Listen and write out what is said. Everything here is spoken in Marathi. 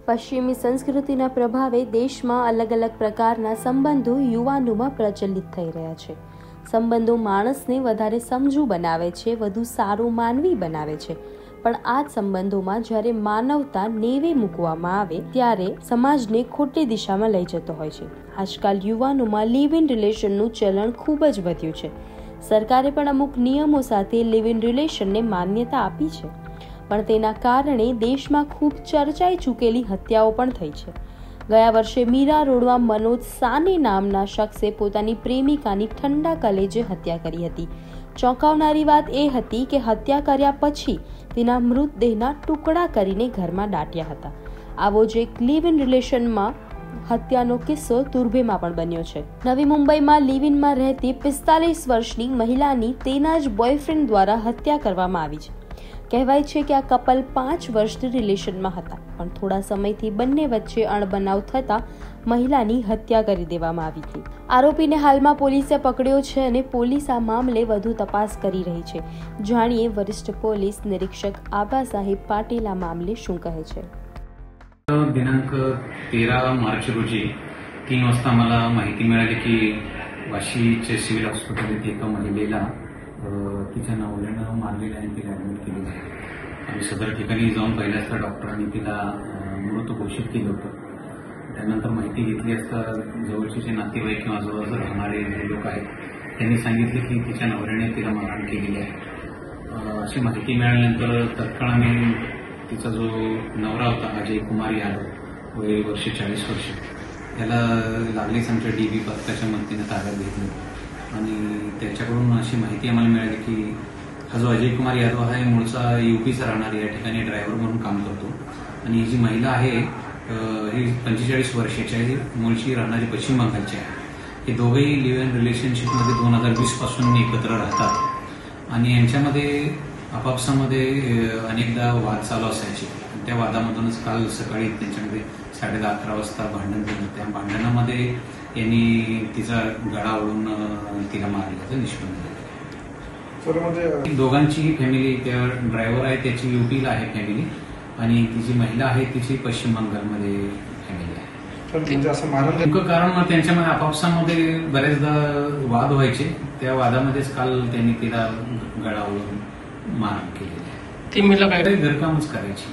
પશ્ચિમી સંસ્કૃતિના પ્રભાવે દેશમાં અલગ અલગ પ્રકારના સંબંધો યુવાનોમાં પ્રચલિત થઈ રહ્યા છે। સંબંધો માણસને વધારે સમજુ બનાવે છે, વધુ સારો માનવી બનાવે છે, પણ આ જ સંબંધોમાં જ્યારે માનવતા નેવે મૂકવામાં આવે ત્યારે સમાજને ખોટી દિશામાં લઈ જતો હોય છે। આજકાલ યુવાનોમાં લિવ ઇન રિલેશનનું ચલણ ખૂબ જ વધ્યું છે। સરકારે પણ અમુક નિયમો સાથે લિવ ઇન રિલેશનને માન્યતા આપી છે, પણ તેના કારણે દેશમાં ખૂબ ચર્ચાઈ ચૂકેલી હત્યાઓ પણ થઈ છે। ગયા વર્ષે મીરા રોડમાં મનોજ સાની નામના શખ્સે પોતાની પ્રેમિકાની ઠંડા કલેજે હત્યા કરી હતી। ચોંકાવનારી વાત એ હતી કે હત્યા કર્યા પછી તેના મૃતદેહના ટુકડા કરીને ઘરમાં દાટ્યા હતા। આવો જ એક લિવ ઇન રિલેશનમાં હત્યાનો કિસ્સો તુર્ભેમાં પણ બન્યો છે। નવી મુંબઈમાં લિવ ઇનમાં રહેતી 45 વર્ષની મહિલાની તેના જ બોયફ્રેન્ડ દ્વારા હત્યા કરવામાં આવી છે। કહેવાય છે કે આ કપલ 5 વર્ષથી રિલેશનમાં હતા, પણ થોડા સમયથી બંને વચ્ચે અણબનાવ થતા મહિલાની હત્યા કરી દેવામાં આવી હતી। આરોપીને હાલમાં પોલીસે પકડ્યો છે અને પોલીસ આ મામલે વધુ તપાસ કરી રહી છે। જાણીએ વરિષ્ઠ પોલીસ निरीक्षक आबा साहेब पाटील આ मामले શું કહે છે। दिनांक 13 मार्च रोजी 3 वाजता मला माहिती मिळाली की वाशीचे सिव्हिल हॉस्पिटल येथे एका महिलेला तिच्या नवऱ्यानं मारलेलं आणि तिला ऍडमिट केलेलं आहे। आम्ही सदर ठिकाणी जाऊन पाहिलं असता डॉक्टरांनी तिला मृत घोषित केलं होतं। त्यानंतर माहिती घेतली असता जवळचे जे नातेवाईक किंवा जवळ राहणारे लोक आहेत त्यांनी सांगितले की तिच्या नवऱ्याने तिला मारहाण केलेली आहे। अशी माहिती मिळाल्यानंतर तत्काळ आम्ही तिचा जो नवरा होता अजय कुमार यादव वय वर्ष 40 वर्ष त्याला लागलीच आमच्या डीबी पथकाच्या मदतीने ताब्यात घेतलं आणि त्याच्याकडून अशी माहिती आम्हाला मिळाली की हा जो अजय कुमार यादव आहे मूळचा यूपीचा राहणार, या ठिकाणी ड्रायव्हर म्हणून काम करतो आणि ही जी महिला आहे ही 45 वर्षाची आहे, मूळची राहणारी पश्चिम बंगालची आहे। हे दोघेही लिव्ह इन रिलेशनशिपमध्ये 2020 पासून एकत्र राहतात आणि यांच्यामध्ये आपापसामध्ये अनेकदा वाद चालू असायचे। त्या वादामधूनच काल सकाळी त्यांच्यामध्ये 10:30-11 वाजता भांडण झालं। त्या भांडणामध्ये यांनी तिचा गळा ओढून तिला मारल्याचं निष्पन्न झालं। दोघांची फॅमिली, त्या ड्रायव्हर आहे त्याची यूपीला आहे फॅमिली आणि ती जी महिला आहे तिची पश्चिम बंगालमध्ये फॅमिली आहे। नेमकं कारण त्यांच्यामध्ये आपापसामध्ये बऱ्याचदा वाद व्हायचे, त्या वादामध्येच काल त्यांनी तिला गळा ओढून मारहाण केलेली आहे। ती महिला काय घरकामच करायची।